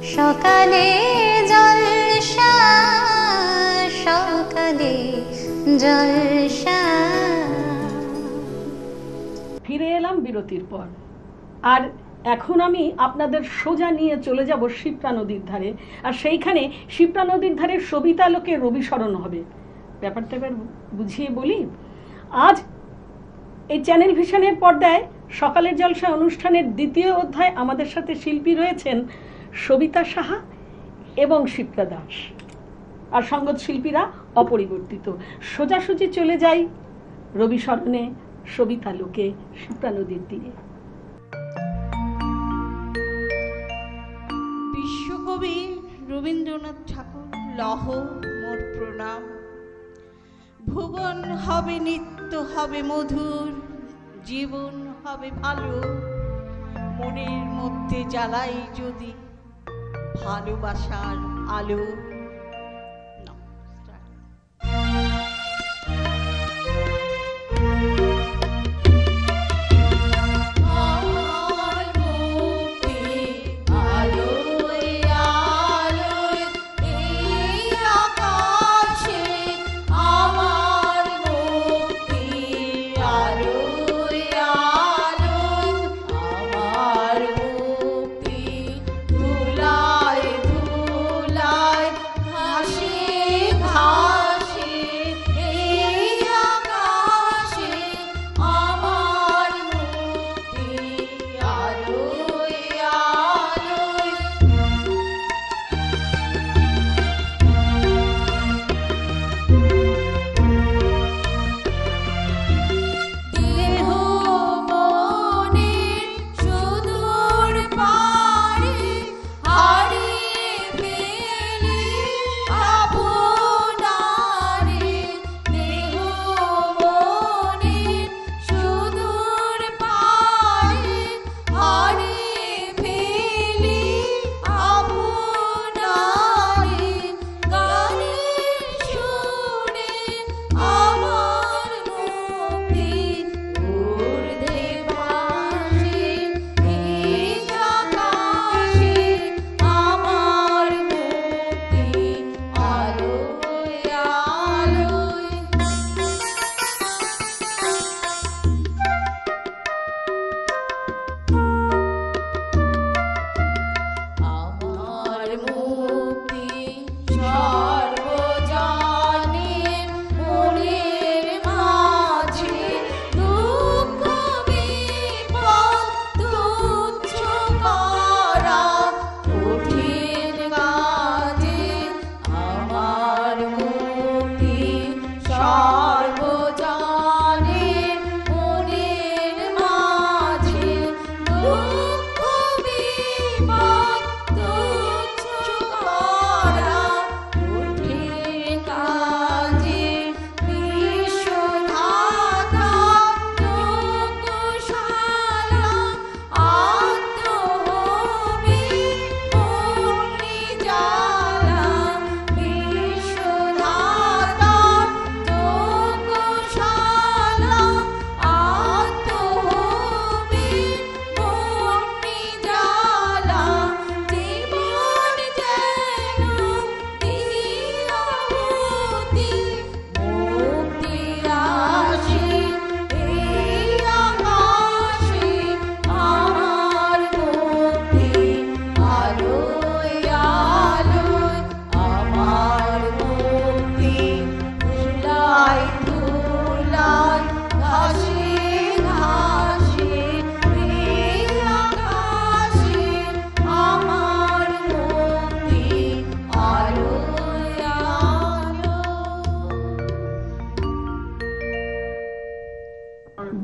সকালে জলসা সকালে জলসা। ফিরে এলাম বিরতির পর। আর এখন আমি আপনাদের সোজা নিয়ে চলে যাব শিপ্রা নদীর ধারে। আর সেইখানে শিপ্রা নদীর ধারে সবিতালোকে রবি স্মরণ হবে। ব্যাপারটা এবার বুঝিয়ে বলি। আজ এই চ্যানেল ভিশনের পর্দায় সকালের জলসা অনুষ্ঠানের দ্বিতীয় অধ্যায় আমাদের সাথে শিল্পী রয়েছেন সবিতা সাহা এবং শিপ্রা দাস। আর সঙ্গত শিল্পীরা অপরিবর্তিত। সোজাসুজি চলে যাই রবি স্মরণে সবিতালোকে শিপ্রা নদীর তীরে। বিশ্বকবি রবীন্দ্রনাথ ঠাকুর লহ মোর প্রণাম। ভুবন হবে নিত্য হবে মধুর, জীবন হবে ভালো, মনের মধ্যে জ্বালাই যদি ভালোবাসার আলো।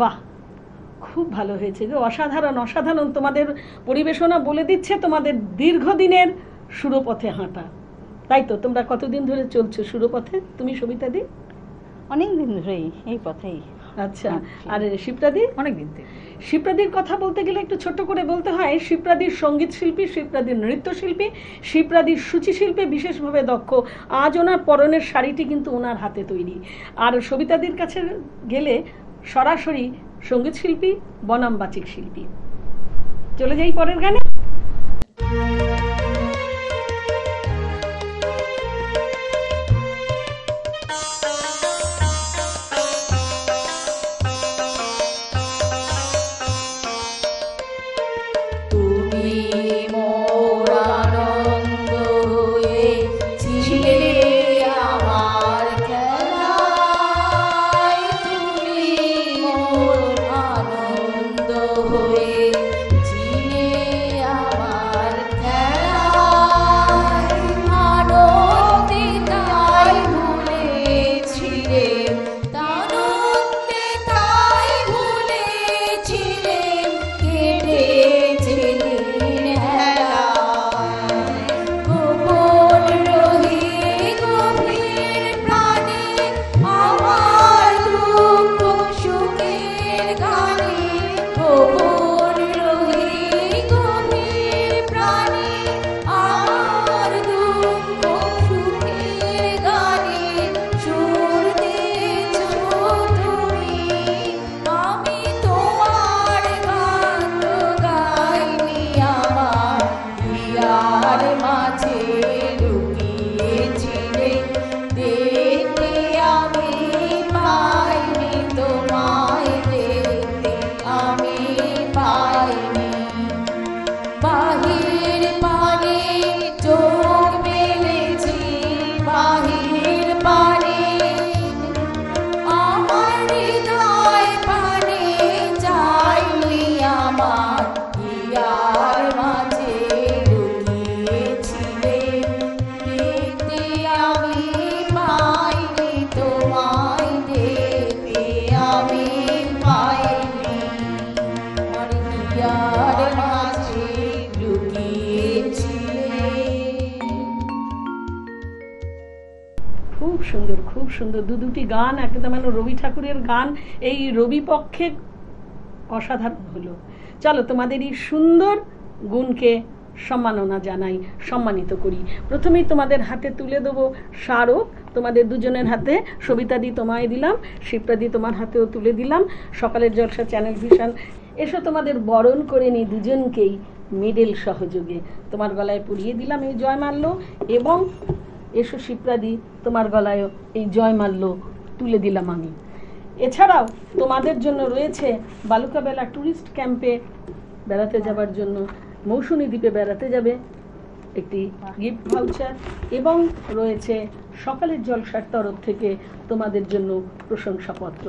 বাহ, খুব ভালো হয়েছে গো, অসাধারণ অসাধারণ। তোমাদের পরিবেশনা বলে দিচ্ছে তোমাদের দীর্ঘদিনের সুরপথে হাঁটা। তাই তো, তোমরা কতদিন ধরে চলছো সুরপথে? তুমি সবিতা দি? অনেক দিন ধরেই এই পথেই। আচ্ছা, আর শিপ্রাদি? অনেক দিন থেকে। শিপ্রাদির কথা বলতে গেলে একটু ছোট্ট করে বলতে হয়, শিপ্রাদির সঙ্গীত শিল্পী, শিপ্রাদির নৃত্যশিল্পী, শিপ্রাদির সূচিশিল্পে বিশেষভাবে দক্ষ। আজ ওনার পরনের শাড়িটি কিন্তু ওনার হাতে তৈরি। আর সবিতাদির কাছে গেলে সরাসরি সঙ্গীত শিল্পী বনাম বাচিক শিল্পী। চলে যাই পরের গানে। সুন্দর, খুব সুন্দর। দুটি গান একদম রবি ঠাকুরের গান এই রবি পক্ষে অসাধারণ হলো। চলো তোমাদের এই সুন্দর গুণকে সম্মাননা জানাই, সম্মানিত করি। প্রথমেই তোমাদের হাতে তুলে দেবো স্মারক, তোমাদের দুজনের হাতে। সবিতাদি তোমায় দিলাম, শিপ্রাদি তোমার হাতেও তুলে দিলাম। সকালের জলসা চ্যানেল ভিশন, এসো তোমাদের বরণ করে নিই দুজনকেই মেডেল সহযোগে। তোমার গলায় পরিয়ে দিলাম এই জয়মাল্য, এবং এসো শিপ্রাদি তোমার গলায়ও এই জয়মাল্য তুলে দিলাম আমি। এছাড়াও তোমাদের জন্য রয়েছে বালুকাবেলা ট্যুরিস্ট ক্যাম্পে বেড়াতে যাবার জন্য, মৌসুমী দ্বীপে বেড়াতে যাবে একটি গিফট ভাউচার, এবং রয়েছে সকালের জলসার তরফ থেকে তোমাদের জন্য প্রশংসাপত্র।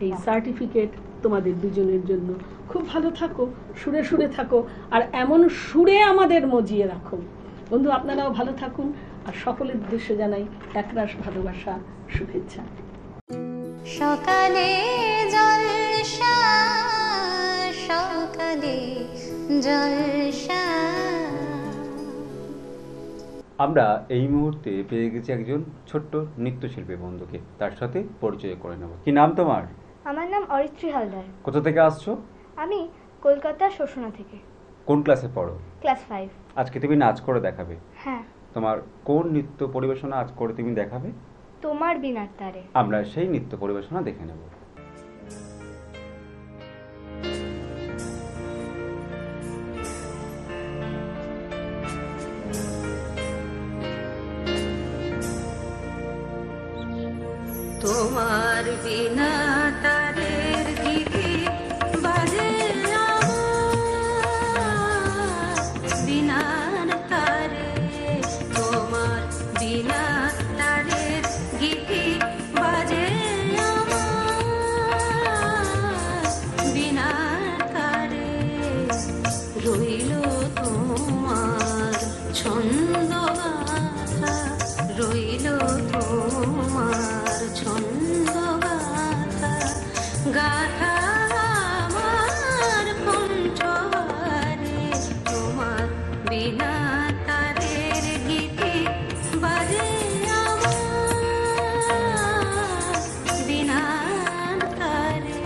এই সার্টিফিকেট তোমাদের দুজনের জন্য। খুব ভালো থাকো, সুরে সুরে থাকো, আর এমন সুরে আমাদের মজিয়ে রাখো। বন্ধু, আপনারাও ভালো থাকুন, আর সকলের উদ্দেশ্যে জানাই একরাশ ভালোবাসা, শুভেচ্ছা। সকালে জলসা, সকালে জলসা। আমরা এই মুহূর্তে পেয়ে গেছি একজন ছোট্ট নৃত্যশিল্পী বন্ধুকে, তার সাথে পরিচয় করে নেব। কি নাম তোমার? আমার নাম অরিত্রী হালদার। কোথা থেকে আসছো? আমি কলকাতার শোষণা থেকে। কোন ক্লাসে পড়ো? ক্লাস 5। আজকে তুমি নাচ করে দেখাবে। হ্যাঁ। তোমার কোন নৃত্য পরিবেশনা আজ করে তুমি দেখাবে? তোমার বিনার তারে। আমরা সেই নৃত্য পরিবেশনা দেখে নেব। তোমার বিনা তারের গীতি বাজে আমার বিনার তারে, তোমার বিনা তারের গীতি বাজে আমার বিনার তারে। রইল তোমার ছন্দ গাথা, রইল তোমার ছন্দ গাথা, গাথা আমার কণ্ঠবারে। তোমার বিনা তারের গীতি বাজে আমার বিনার তারে।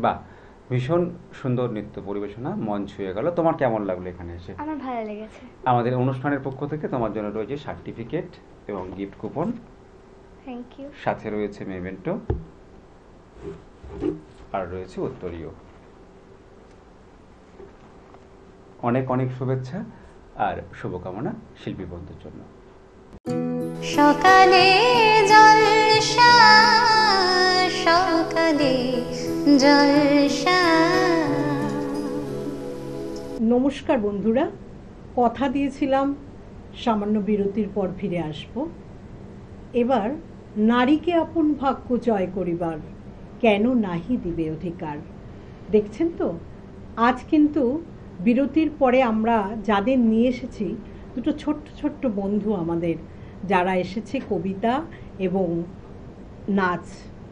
বাহ, ভীষণ সুন্দর নৃত্য পরিবেশনা, মন ছুঁয়ে গেল। তোমার কেমন লাগলো এখানে এসে? আমার ভালো লেগেছে। আমাদের অনুষ্ঠানের পক্ষ থেকে তোমার জন্য রয়েছে সার্টিফিকেট এবং গিফট কুপন। Thank you. সাথে রয়েছে মেমেন্টো, আর রয়েছে উত্তরীয়। অনেক অনেক শুভেচ্ছা আর শুভকামনা শিল্পী বন্ধুর জন্য। সকালে জলসা, সকালে জলসা। নমস্কার বন্ধুরা, কথা দিয়েছিলাম সামান্য বিরতির পর ফিরে আসব। এবার নারীকে আপন ভাগ্য জয় করিবার কেন নাহি দিবে অধিকার। দেখছেন তো, আজ কিন্তু বিরতির পরে আমরা যাদের নিয়ে এসেছি, দুটো ছোট্ট ছোট্ট বন্ধু আমাদের, যারা এসেছে কবিতা এবং নাচ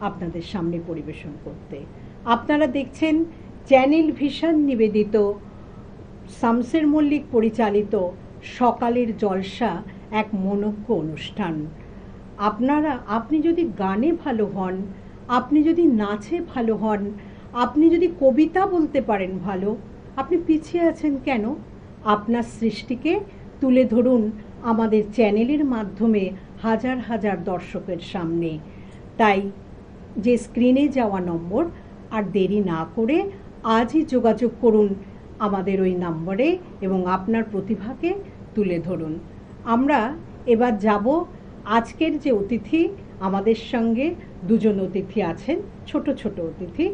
আপনাদের সামনে পরিবেশন করতে। আপনারা দেখছেন চ্যানেল ভিশন নিবেদিত, শামসের মল্লিক পরিচালিত সকালের জলসা, এক মনোজ্ঞ অনুষ্ঠান। আপনি যদি গানে ভালো হন, আপনি যদি নাচে ভালো হন, আপনি যদি কবিতা বলতে পারেন ভালো, আপনি পিছিয়ে আছেন কেন? আপনার সৃষ্টিকে তুলে ধরুন আমাদের চ্যানেলের মাধ্যমে হাজার হাজার দর্শকের সামনে। তাই যে স্ক্রিনে যাওয়া নম্বর, আর দেরি না করে আজই যোগাযোগ করুন আমাদের ওই নম্বরে এবং আপনার প্রতিভাকে তুলে ধরুন। আমরা এবার যাব আজকের যে অতিথি, আমাদের সঙ্গে দুজন অতিথি আছেন, ছোট ছোট অতিথি।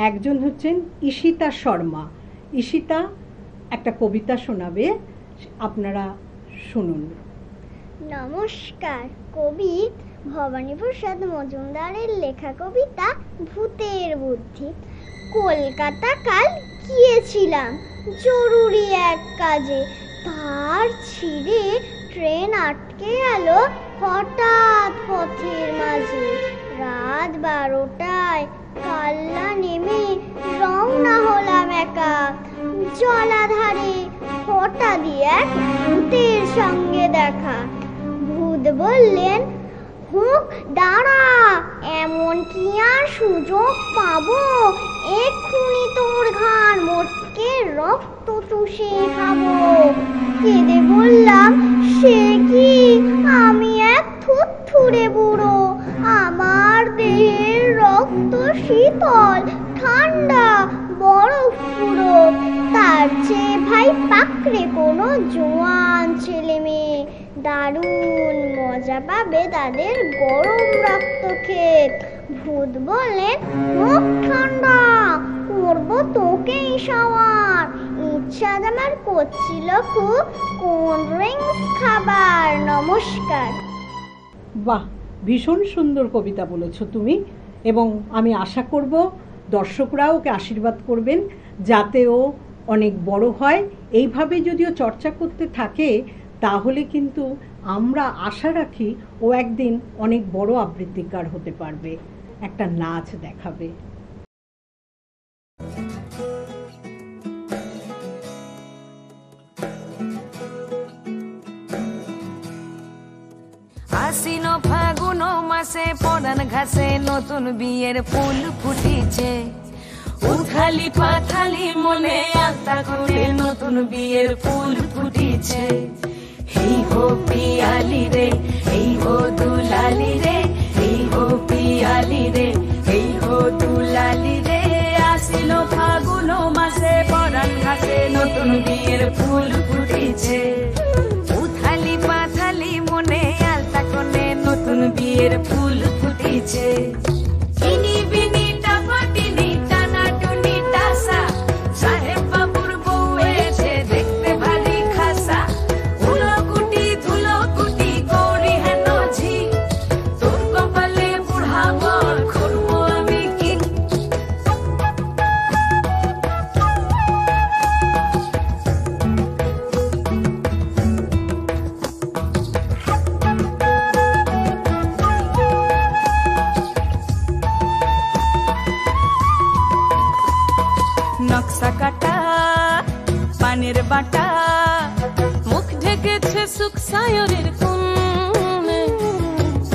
একজন হচ্ছেন ঈশিতা শর্মা। ঈশিতা একটা কবিতা শোনাবে, আপনারা শুনুন। নমস্কার। কবি ভবানীপ্রসাদ মজুমদারের লেখা কবিতা ভূতের বুদ্ধি। কলকাতা কাল গিয়েছিলাম জরুরি এক কাজে, তার ছিঁড়ে ট্রেন আটকে গেল হঠাৎ পথের মাঝে। রাত 12টায় কাল্লা নেমে রওনা হলাম একা। জলাধারে হঠাৎ এক ভূতের সঙ্গে দেখা। ভূত বললেন, হুক দাঁড়া, এমন কি আর সুযোগ পাবো? এক্ষুনি তোর ঘাড় মোটকে রক্ত চুষে খাবো। কেঁদে বললাম, সে কি, আমি এক থুরথুরে বুড়ো, আমার দেহের রক্ত শীতল ঠান্ডা বরফ পুরো। তার চেয়ে ভাই পাকড়ে কোনো জোয়ান ছেলে মেয়ে, দারুণ মজা পাবে তাদের গরম রক্ত খেয়ে। ভূত বললেন, মুখ ঠান্ডা, করবো তোকেই সওয়ার। ইচ্ছা আমার করছিল খুব কোল্ড ড্রিঙ্কস খাবার। নমস্কার। বাহ, ভীষণ সুন্দর কবিতা বলেছো তুমি, এবং আমি আশা করব দর্শকরাও ওকে আশীর্বাদ করবেন যাতে ও অনেক বড় হয়। এইভাবে যদিও চর্চা করতে থাকে তাহলে কিন্তু আমরা আশা রাখি ও একদিন অনেক বড় আবৃত্তিকার হতে পারবে, একটা নাচ দেখাবে। আশ্বিন ফাগুন মাসে পরান ঘাসে নতুন বিয়ের ফুল ফুটিছে। উথালি পাথালি মনে আলতা করে নতুন বিয়ের ফুল ফুটিছে। এই হো পিয়ালি রে, এই হো দুলালি রে, এই হো পিয়ালি রে, এই হো দুলালি রে। আশ্বিন ফাগুন মাসে পরান ঘাসে নতুন বিয়ের ফুল ফুটিছে। উথালি পাথালি মনে আলতা করে নতুন বিয়ের ফুল ফুটিছে। ইনি বিনি টাপাটিনি টানা টুনি টাসা, সাহেব বাবুর বউ এসে দেখতে ভারী খাসা। উলো কুটি ধুলো কুটি গৌরী হেন ঝি, তোর কপালে বুড়া বর করবো আমি কি। নকশা কাটা পানের বাটা, মুখ ঢেকেছে সুখ সায়রের কোণে।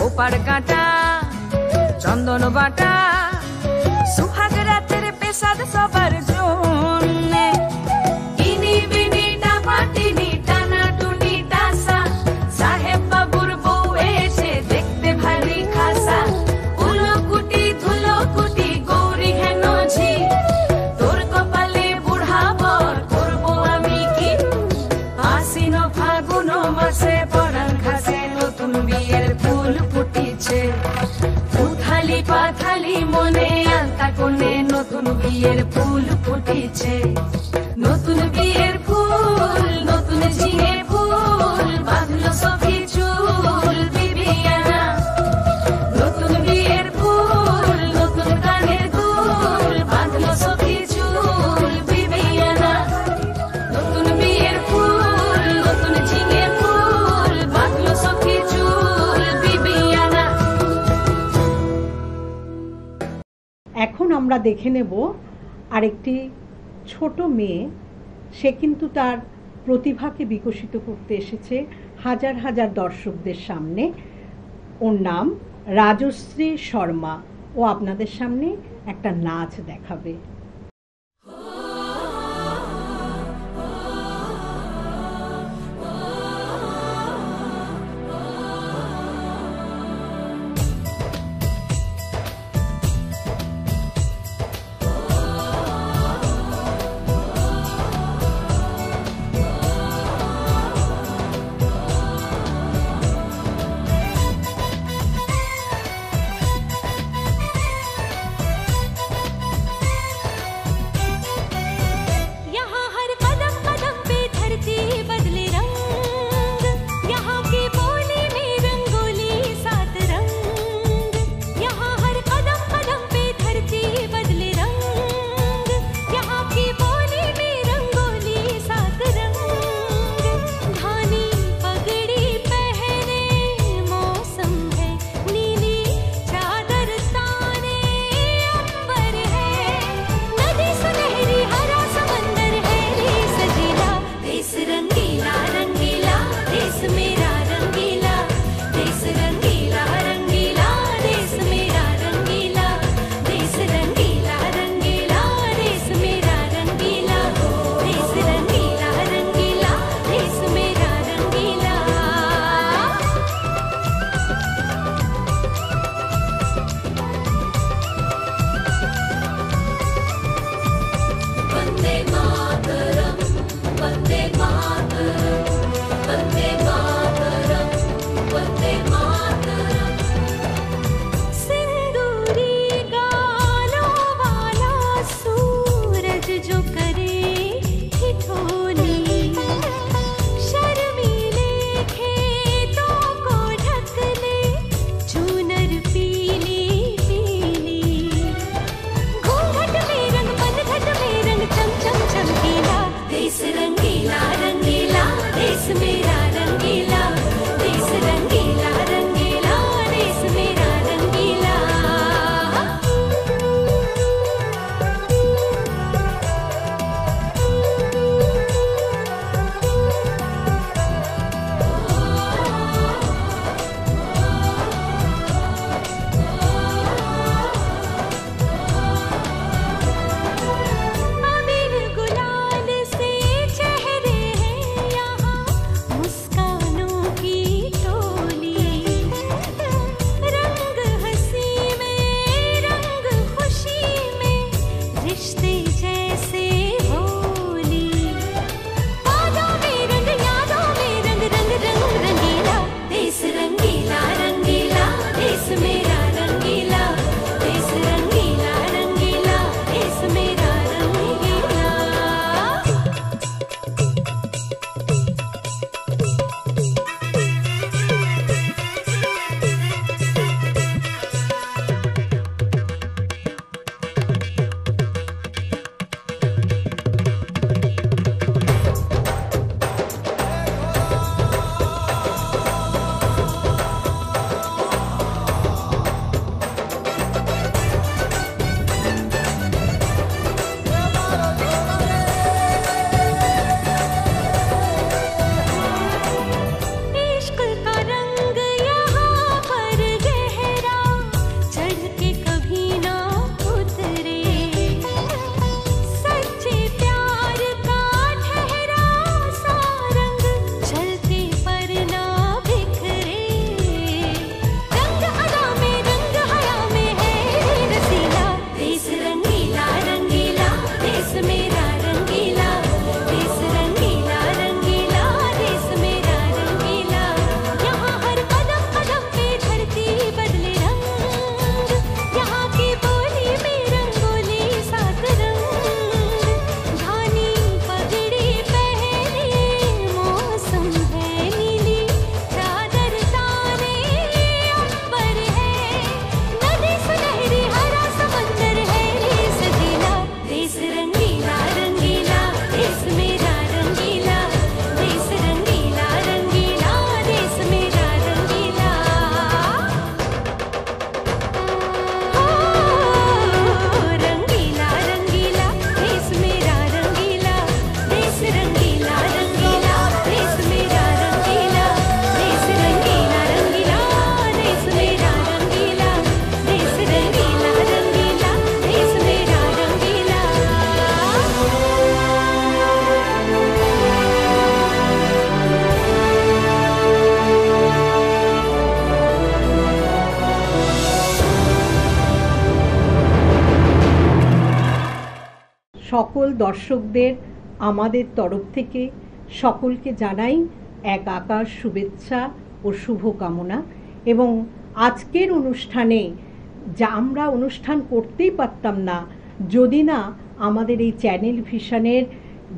ওপার কাটা চন্দন বাটা, সুহাগ রাতের পেশাদ সবার জন্যে। ইনি বিনি টাপাটিনি টানা টুনি টাসা, সাহেব বাবুর বউ এসে দেখতে ভারী খাসা। উলো কুটি ধুলো কুটি গৌরী হেন ঝি, তোর কপালে বুড়া বর করবো আমি কি। আশ্বিন ফাগুন মাসে পরান ঘাসে নতুন বিয়ের ফুল ফুটিছে। উথালি পাথালি মনে আলতা কোণে নতুন বিয়ের ফুল ফুটিছে। নতুন বিয়ের ফুল নতুন ঝিঙে ফুল বাঁধলো আমরা দেখে নেব আরেকটি ছোট মেয়ে, সে কিন্তু তার প্রতিভাকে বিকশিত করতে এসেছে হাজার হাজার দর্শকদের সামনে। ওর নাম রাজশ্রী শর্মা। ও আপনাদের সামনে একটা নাচ দেখাবে। সকল দর্শকদের আমাদের তরফ থেকে সকলকে জানাই এক আকাশ শুভেচ্ছা ও শুভকামনা। এবং আজকের অনুষ্ঠানে যা আমরা অনুষ্ঠান করতেই পারতাম না যদি না আমাদের এই চ্যানেল ভিশনের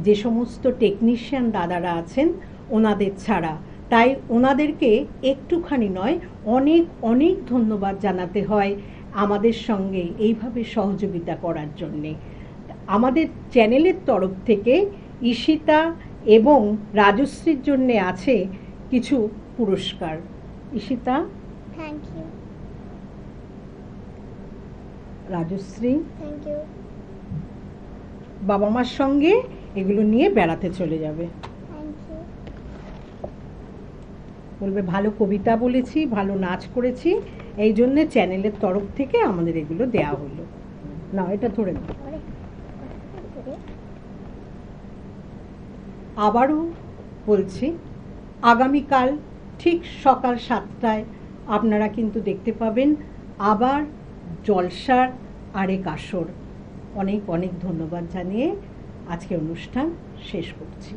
যে সমস্ত টেকনিশিয়ান দাদারা আছেন ওনাদের ছাড়া। তাই ওনাদেরকে একটুখানি নয়, অনেক অনেক ধন্যবাদ জানাতে হয় আমাদের সঙ্গে এইভাবে সহযোগিতা করার জন্যে। আমাদের চ্যানেলের তরফ থেকে ঈশিতা এবং রাজশ্রীর জন্যে আছে কিছু পুরস্কার। Ishita, thank you. Rajashree, thank you. বাবা মার সঙ্গে এগুলো নিয়ে বেড়াতে চলে যাবে। Thank you. বলবে ভালো কবিতা বলেছি, ভালো নাচ করেছি, এই জন্যে চ্যানেলের তরফ থেকে আমাদের এগুলো দেয়া হলো। না, এটা ধরে নাও। আবারও বলছি, আগামীকাল ঠিক সকাল 7টায় আপনারা কিন্তু দেখতে পাবেন আবার জলসার আরেক আসর। অনেক অনেক ধন্যবাদ জানিয়ে আজকে অনুষ্ঠান শেষ করছি।